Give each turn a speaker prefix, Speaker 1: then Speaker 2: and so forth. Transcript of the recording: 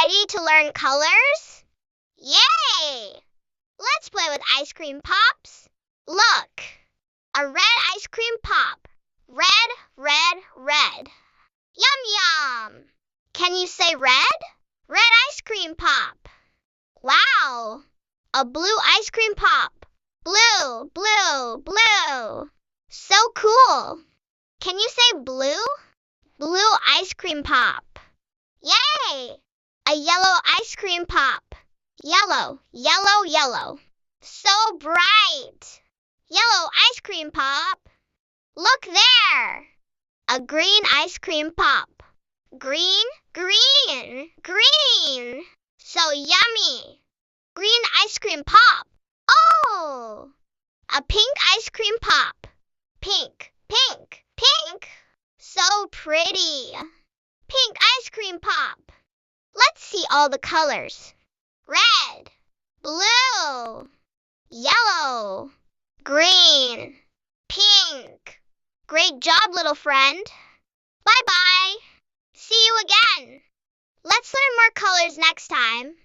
Speaker 1: Ready to learn colors? Yay! Let's play with ice cream pops. Look, a red ice cream pop. Red, red, red. Yum, yum. Can you say red? Red ice cream pop. Wow, a blue ice cream pop. Blue, blue, blue. So cool. Can you say blue? Blue ice cream pop. Yay! A yellow ice cream pop. Yellow, yellow, yellow. So bright. Yellow ice cream pop. Look there. A green ice cream pop. Green, green, green. So yummy. Green ice cream pop. Oh! A pink ice cream pop. Pink, pink, pink. So pretty. Pink ice cream pop. Let's see all the colors. Red, blue, yellow, green, pink. Great job, little friend. Bye-bye. See you again. Let's learn more colors next time.